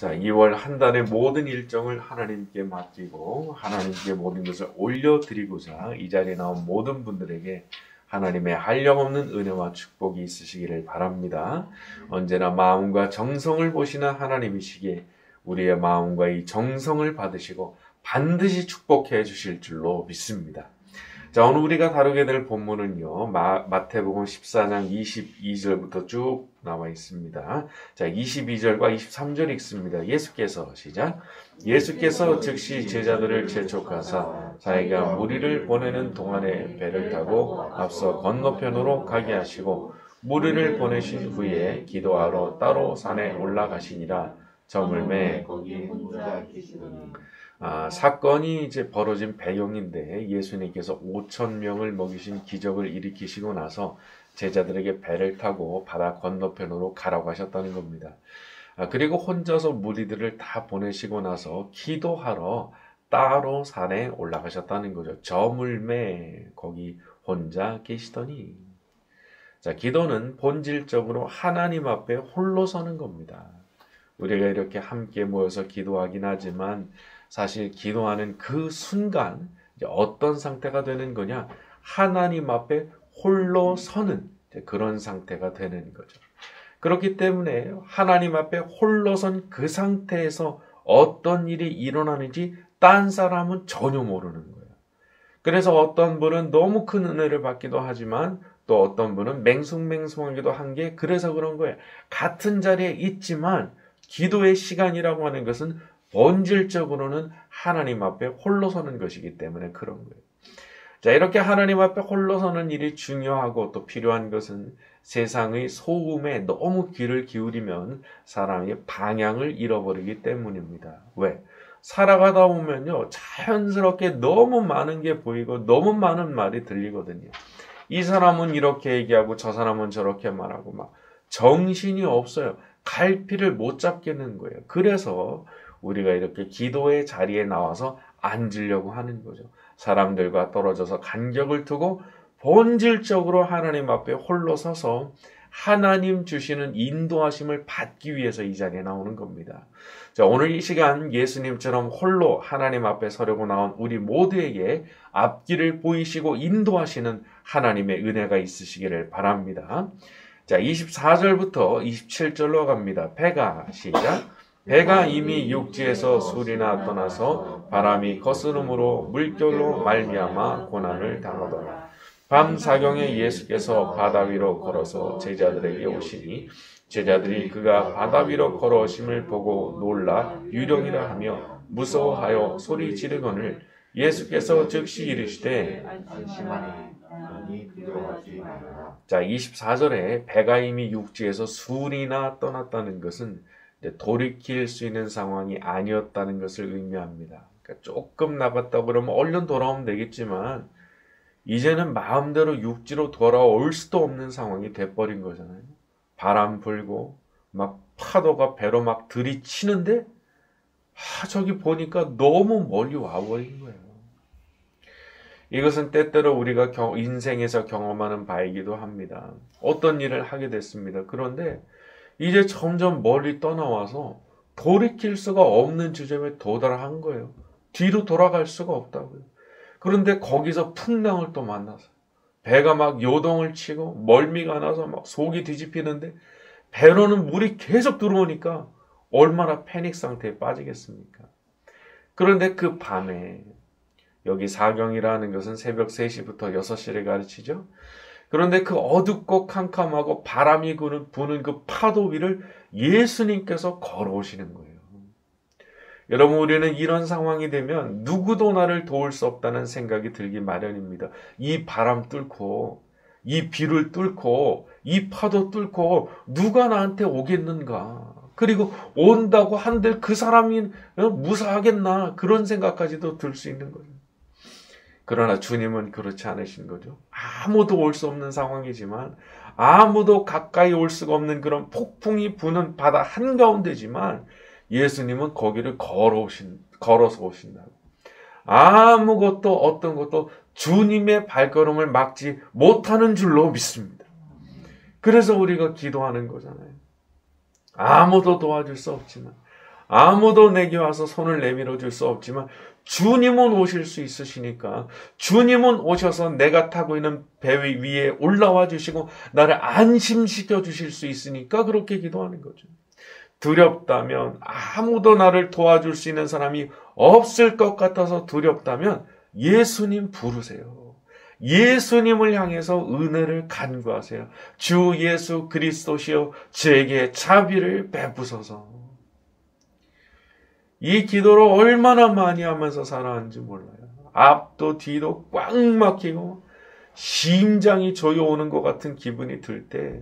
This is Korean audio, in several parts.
자, 2월 한 달의 모든 일정을 하나님께 맡기고 하나님께 모든 것을 올려드리고자 이 자리에 나온 모든 분들에게 하나님의 한량없는 은혜와 축복이 있으시기를 바랍니다. 언제나 마음과 정성을 보시는 하나님이시기에 우리의 마음과 이 정성을 받으시고 반드시 축복해 주실 줄로 믿습니다. 자, 오늘 우리가 다루게 될 본문은요, 마태복음 14장 22절부터 쭉 나와 있습니다. 자, 22절과 23절 읽습니다. 예수께서 즉시 제자들을 재촉하사 자기가 무리를 보내는 동안에 배를 타고 앞서 건너편으로 가게 하시고 무리를 보내신 후에 기도하러 따로 산에 올라가시니라. 저물매 거기에 혼자 계시더니 사건이 이제 벌어진 배경인데 예수님께서 5,000명을 먹이신 기적을 일으키시고 나서 제자들에게 배를 타고 바다 건너편으로 가라고 하셨다는 겁니다. 그리고 혼자서 무리들을 다 보내시고 나서 기도하러 따로 산에 올라가셨다는 거죠. 저물매 거기 혼자 계시더니. 자, 기도는 본질적으로 하나님 앞에 홀로 서는 겁니다. 우리가 이렇게 함께 모여서 기도하긴 하지만 사실 기도하는 그 순간 어떤 상태가 되는 거냐? 하나님 앞에 홀로 서는 그런 상태가 되는 거죠. 그렇기 때문에 하나님 앞에 홀로 선 그 상태에서 어떤 일이 일어나는지 딴 사람은 전혀 모르는 거예요. 그래서 어떤 분은 너무 큰 은혜를 받기도 하지만 또 어떤 분은 맹숭맹숭하기도 한 게 그래서 그런 거예요. 같은 자리에 있지만 기도의 시간이라고 하는 것은 본질적으로는 하나님 앞에 홀로 서는 것이기 때문에 그런 거예요. 자, 이렇게 하나님 앞에 홀로 서는 일이 중요하고 또 필요한 것은 세상의 소음에 너무 귀를 기울이면 사람이 방향을 잃어버리기 때문입니다. 왜? 살아가다 보면요, 자연스럽게 너무 많은 게 보이고 너무 많은 말이 들리거든요. 이 사람은 이렇게 얘기하고 저 사람은 저렇게 말하고 막 정신이 없어요. 갈피를 못 잡겠는 거예요. 그래서 우리가 이렇게 기도의 자리에 나와서 앉으려고 하는 거죠. 사람들과 떨어져서 간격을 두고 본질적으로 하나님 앞에 홀로 서서 하나님 주시는 인도하심을 받기 위해서 이 자리에 나오는 겁니다. 자, 오늘 이 시간 예수님처럼 홀로 하나님 앞에 서려고 나온 우리 모두에게 앞길을 보이시고 인도하시는 하나님의 은혜가 있으시기를 바랍니다. 자, 24절부터 27절로 갑니다. 배가 이미 육지에서 술이나 떠나서 바람이 거스름으로 물결로 말미암아 고난을 당하더라. 밤 사경에 예수께서 바다 위로 걸어서 제자들에게 오시니 제자들이 그가 바다 위로 걸어오심을 보고 놀라 유령이라 하며 무서워하여 소리 지르거늘 예수께서 즉시 이르시되 안심하라. 자, 24절에 배가 이미 육지에서 술이나 떠났다는 것은 돌이킬 수 있는 상황이 아니었다는 것을 의미합니다. 그러니까 조금 나갔다 그러면 얼른 돌아오면 되겠지만 이제는 마음대로 육지로 돌아올 수도 없는 상황이 돼버린 거잖아요. 바람 불고 막 파도가 배로 막 들이치는데 저기 보니까 너무 멀리 와버린 거예요. 이것은 때때로 우리가 인생에서 경험하는 바이기도 합니다. 어떤 일을 하게 됐습니다. 그런데 이제 점점 멀리 떠나와서 돌이킬 수가 없는 지점에 도달한 거예요. 뒤로 돌아갈 수가 없다고요. 그런데 거기서 풍랑을 또 만나서 배가 막 요동을 치고 멀미가 나서 막 속이 뒤집히는데 배로는 물이 계속 들어오니까 얼마나 패닉 상태에 빠지겠습니까? 그런데 그 밤에 여기 사경이라는 것은 새벽 3시부터 6시를 가르치죠. 그런데 그 어둡고 캄캄하고 바람이 부는 그 파도 위를 예수님께서 걸어오시는 거예요. 여러분, 우리는 이런 상황이 되면 누구도 나를 도울 수 없다는 생각이 들기 마련입니다. 이 바람 뚫고 이 비를 뚫고 이 파도 뚫고 누가 나한테 오겠는가? 그리고 온다고 한들 그 사람이 무사하겠나? 그런 생각까지도 들 수 있는 거죠. 그러나 주님은 그렇지 않으신 거죠. 아무도 올 수 없는 상황이지만 아무도 가까이 올 수가 없는 그런 폭풍이 부는 바다 한가운데지만 예수님은 거기를 걸어서 오신다고. 아무것도 어떤 것도 주님의 발걸음을 막지 못하는 줄로 믿습니다. 그래서 우리가 기도하는 거잖아요. 아무도 도와줄 수 없지만 아무도 내게 와서 손을 내밀어 줄 수 없지만 주님은 오실 수 있으시니까 주님은 오셔서 내가 타고 있는 배 위에 올라와 주시고 나를 안심시켜 주실 수 있으니까 그렇게 기도하는 거죠. 두렵다면, 아무도 나를 도와줄 수 있는 사람이 없을 것 같아서 두렵다면 예수님 부르세요. 예수님을 향해서 은혜를 간구하세요. 주 예수 그리스도시여 저에게 자비를 베푸소서. 이 기도를 얼마나 많이 하면서 살아왔는지 몰라요. 앞도 뒤도 꽉 막히고 심장이 조여오는 것 같은 기분이 들 때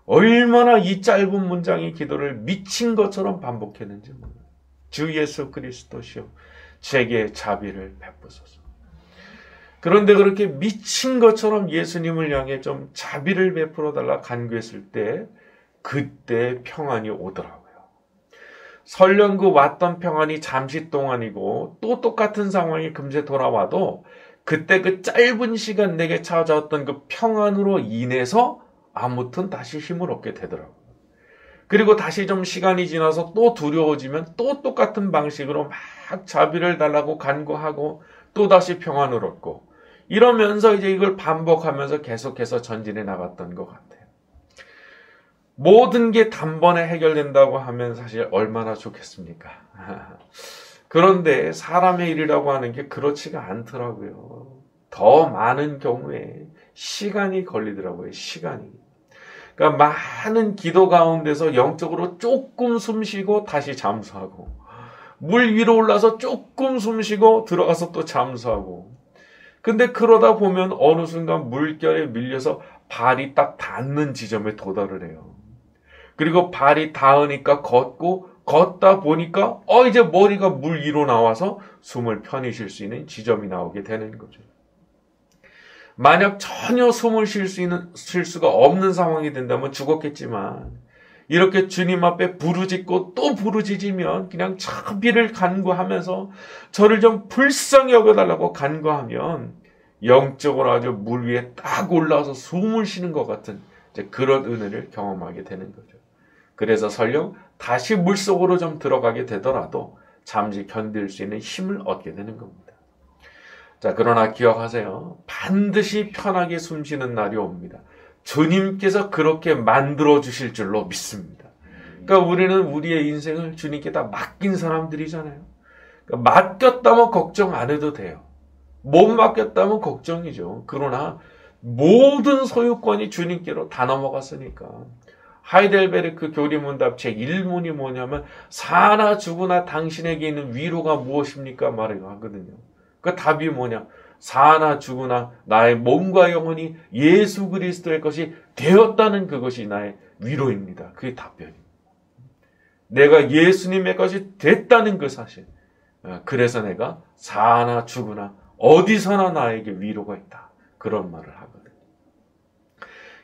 얼마나 이 짧은 문장의 기도를 미친 것처럼 반복했는지 몰라요. 주 예수 그리스도시여 제게 자비를 베푸소서. 그런데 그렇게 미친 것처럼 예수님을 향해 좀 자비를 베풀어 달라 간구했을 때 그때 평안이 오더라고요. 설령 그 왔던 평안이 잠시 동안이고 또 똑같은 상황이 금세 돌아와도 그때 그 짧은 시간 내게 찾아왔던 그 평안으로 인해서 아무튼 다시 힘을 얻게 되더라고요. 그리고 다시 좀 시간이 지나서 또 두려워지면 또 똑같은 방식으로 막 자비를 달라고 간구하고 또 다시 평안을 얻고 이러면서 이제 이걸 반복하면서 계속해서 전진해 나갔던 것 같아요. 모든 게 단번에 해결된다고 하면 사실 얼마나 좋겠습니까? 그런데 사람의 일이라고 하는 게 그렇지가 않더라고요. 더 많은 경우에 시간이 걸리더라고요. 시간이. 그러니까 많은 기도 가운데서 영적으로 조금 숨 쉬고 다시 잠수하고 물 위로 올라서 조금 숨 쉬고 들어가서 또 잠수하고 근데 그러다 보면 어느 순간 물결에 밀려서 발이 딱 닿는 지점에 도달을 해요. 그리고 발이 닿으니까 걷다 보니까 이제 머리가 물 위로 나와서 숨을 편히 쉴 수 있는 지점이 나오게 되는 거죠. 만약 전혀 숨을 쉴 수가 없는 상황이 된다면 죽었겠지만 이렇게 주님 앞에 부르짖고 또 부르짖으면 그냥 자비를 간구하면서 저를 좀 불쌍히 여겨달라고 간구하면 영적으로 아주 물 위에 딱 올라와서 숨을 쉬는 것 같은 이제 그런 은혜를 경험하게 되는 거죠. 그래서 설령 다시 물속으로 좀 들어가게 되더라도 잠시 견딜 수 있는 힘을 얻게 되는 겁니다. 자, 그러나 기억하세요. 반드시 편하게 숨쉬는 날이 옵니다. 주님께서 그렇게 만들어 주실 줄로 믿습니다. 그러니까 우리는 우리의 인생을 주님께 다 맡긴 사람들이잖아요. 그러니까 맡겼다면 걱정 안 해도 돼요. 못 맡겼다면 걱정이죠. 그러나 모든 소유권이 주님께로 다 넘어갔으니까. 하이델베르크 교리문답책 1문이 뭐냐면 사나 죽으나 당신에게 있는 위로가 무엇입니까? 말을 하거든요. 그 답이 뭐냐? 사나 죽으나 나의 몸과 영혼이 예수 그리스도의 것이 되었다는 그것이 나의 위로입니다. 그게 답변입니다. 내가 예수님의 것이 됐다는 그 사실. 그래서 내가 사나 죽으나 어디서나 나에게 위로가 있다. 그런 말을 하거든요.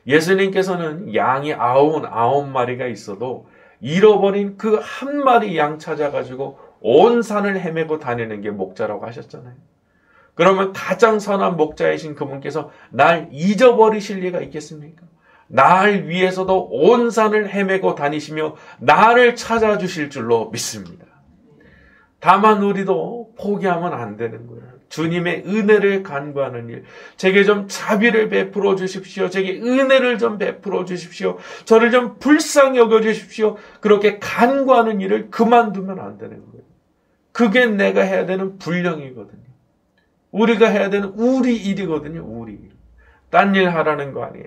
예수님께서는 양이 99마리가 있어도 잃어버린 그 한 마리 양 찾아가지고 온 산을 헤매고 다니는 게 목자라고 하셨잖아요. 그러면 가장 선한 목자이신 그분께서 날 잊어버리실 리가 있겠습니까? 날 위해서도 온 산을 헤매고 다니시며 나를 찾아주실 줄로 믿습니다. 다만 우리도 포기하면 안 되는 거예요. 주님의 은혜를 간구하는 일, 제게 좀 자비를 베풀어 주십시오. 제게 은혜를 좀 베풀어 주십시오. 저를 좀 불쌍히 여겨 주십시오. 그렇게 간구하는 일을 그만두면 안 되는 거예요. 그게 내가 해야 되는 분량이거든요. 우리가 해야 되는 우리 일이거든요. 우리 일. 딴 일 하라는 거 아니에요.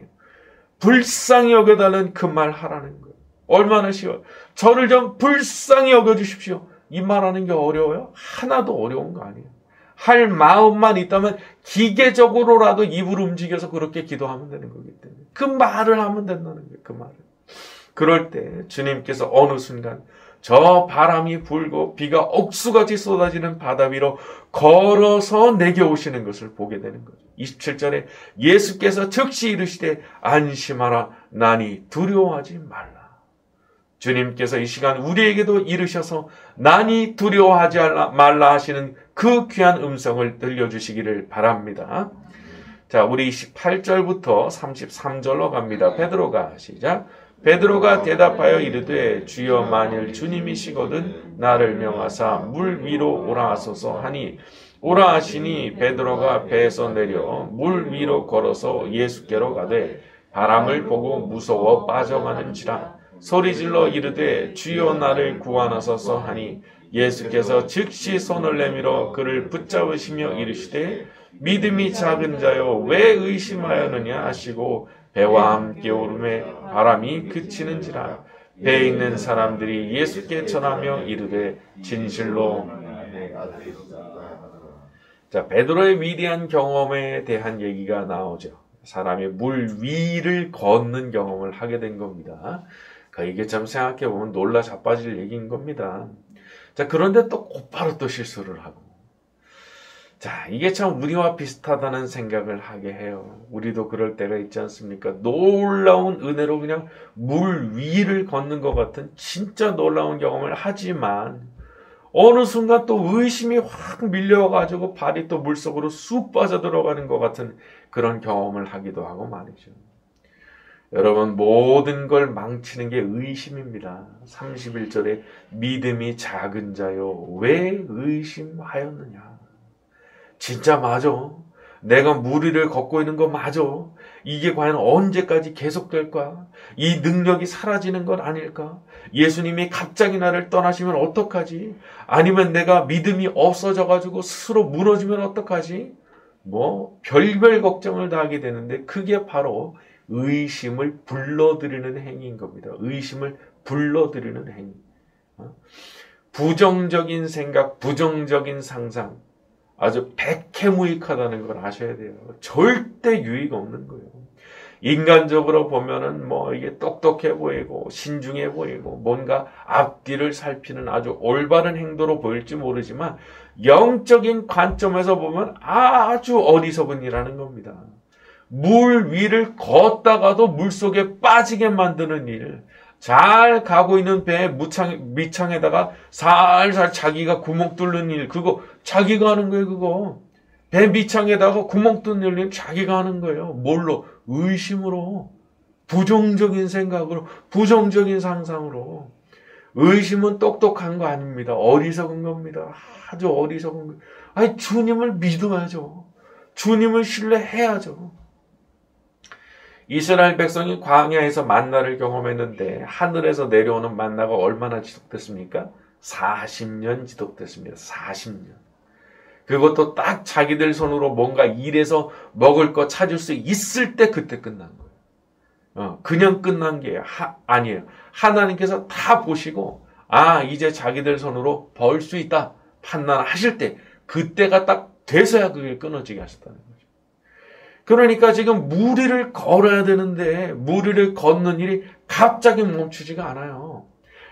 불쌍히 여겨달라는 그 말 하라는 거예요. 얼마나 쉬워요. 저를 좀 불쌍히 여겨주십시오. 이 말하는 게 어려워요? 하나도 어려운 거 아니에요. 할 마음만 있다면 기계적으로라도 입을 움직여서 그렇게 기도하면 되는 거기 때문에 그 말을 하면 된다는 거예요. 그 말을. 그럴 때 주님께서 어느 순간 저 바람이 불고 비가 억수같이 쏟아지는 바다 위로 걸어서 내게 오시는 것을 보게 되는 거죠. 27절에 예수께서 즉시 이르시되 안심하라 나니 두려워하지 말라. 주님께서 이 시간 우리에게도 이르셔서 나니 두려워하지 말라 하시는 그 귀한 음성을 들려주시기를 바랍니다. 자, 우리 28절부터 33절로 갑니다. 베드로가 시작. 베드로가 대답하여 이르되 주여 만일 주님이시거든 나를 명하사 물 위로 오라 하소서 하니 오라 하시니 베드로가 배에서 내려 물 위로 걸어서 예수께로 가되 바람을 보고 무서워 빠져가는지라 소리질러 이르되 주여 나를 구하소서 하니 예수께서 즉시 손을 내밀어 그를 붙잡으시며 이르시되 믿음이 작은 자여 왜 의심하였느냐 하시고 배와 함께 오름에 바람이 그치는지라 배에 있는 사람들이 예수께 전하며 이르되 진실로 자, 베드로의 위대한 경험에 대한 얘기가 나오죠. 사람이 물 위를 걷는 경험을 하게 된 겁니다. 이게 참 생각해보면 놀라 자빠질 얘기인 겁니다. 자, 그런데 또 곧바로 또 실수를 하고. 자, 이게 참 우리와 비슷하다는 생각을 하게 해요. 우리도 그럴 때가 있지 않습니까? 놀라운 은혜로 그냥 물 위를 걷는 것 같은 진짜 놀라운 경험을 하지만 어느 순간 또 의심이 확 밀려가지고 발이 또 물속으로 쑥 빠져들어가는 것 같은 그런 경험을 하기도 하고 말이죠. 여러분 모든 걸 망치는 게 의심입니다. 31절에 믿음이 작은 자요 왜 의심하였느냐. 진짜 맞아. 내가 물 위를 걷고 있는 거 맞아. 이게 과연 언제까지 계속될까? 이 능력이 사라지는 건 아닐까? 예수님이 갑자기 나를 떠나시면 어떡하지? 아니면 내가 믿음이 없어져가지고 스스로 무너지면 어떡하지? 별별 걱정을 다 하게 되는데 그게 바로 의심을 불러들이는 행위인 겁니다. 의심을 불러들이는 행위. 부정적인 생각, 부정적인 상상, 아주 백해무익하다는 걸 아셔야 돼요. 절대 유익 없는 거예요. 인간적으로 보면은 이게 똑똑해 보이고 신중해 보이고 뭔가 앞뒤를 살피는 아주 올바른 행동으로 보일지 모르지만 영적인 관점에서 보면 아주 어리석은 일하는 겁니다. 물 위를 걷다가도 물속에 빠지게 만드는 일, 잘 가고 있는 배의 밑창에다가 살살 자기가 구멍 뚫는 일, 그거 자기가 하는 거예요. 그거 배 밑창에다가 구멍 뚫는 일 자기가 하는 거예요. 뭘로? 의심으로, 부정적인 생각으로, 부정적인 상상으로. 의심은 똑똑한 거 아닙니다. 어리석은 겁니다. 아주 어리석은 거. 아니 주님을 믿어야죠. 주님을 신뢰해야죠. 이스라엘 백성이 광야에서 만나를 경험했는데 하늘에서 내려오는 만나가 얼마나 지속됐습니까? 40년 지속됐습니다. 40년. 그것도 딱 자기들 손으로 뭔가 일해서 먹을 거 찾을 수 있을 때 그때 끝난 거예요. 그냥 끝난 게 아니에요. 하나님께서 다 보시고 이제 자기들 손으로 벌 수 있다 판단하실 때 그때가 딱 돼서야 그게 끊어지게 하셨다는 거예요. 그러니까 지금 물 위를 걸어야 되는데 물 위를 걷는 일이 갑자기 멈추지가 않아요.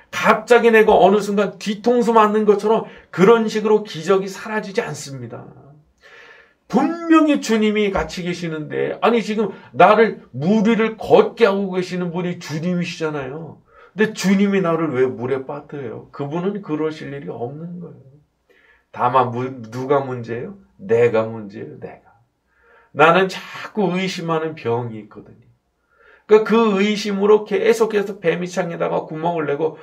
갑자기 내가 어느 순간 뒤통수 맞는 것처럼 그런 식으로 기적이 사라지지 않습니다. 분명히 주님이 같이 계시는데 지금 나를 물 위를 걷게 하고 계시는 분이 주님이시잖아요. 근데 주님이 나를 왜 물에 빠뜨려요? 그분은 그러실 일이 없는 거예요. 다만 누가 문제예요? 내가 문제예요. 내가. 나는 자꾸 의심하는 병이 있거든요. 그러니까 그 의심으로 계속해서 배 밑창에다가 구멍을 내고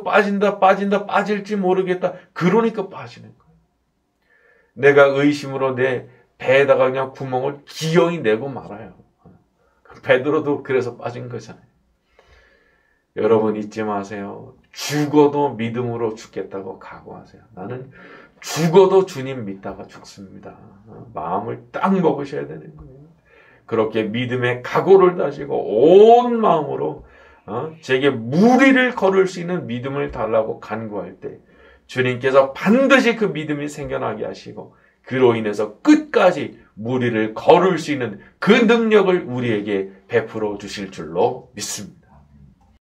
빠진다 빠질지 모르겠다. 그러니까 빠지는 거예요. 내가 의심으로 내 배에다가 그냥 구멍을 기어이 내고 말아요. 베드로도 그래서 빠진 거잖아요. 여러분 잊지 마세요. 죽어도 믿음으로 죽겠다고 각오하세요. 나는 죽어도 주님 믿다가 죽습니다. 마음을 딱 먹으셔야 되는 거예요. 그렇게 믿음의 각오를 다지고 온 마음으로 제게 물 위를 걸을 수 있는 믿음을 달라고 간구할 때 주님께서 반드시 그 믿음이 생겨나게 하시고 그로 인해서 끝까지 물 위를 걸을 수 있는 그 능력을 우리에게 베풀어 주실 줄로 믿습니다.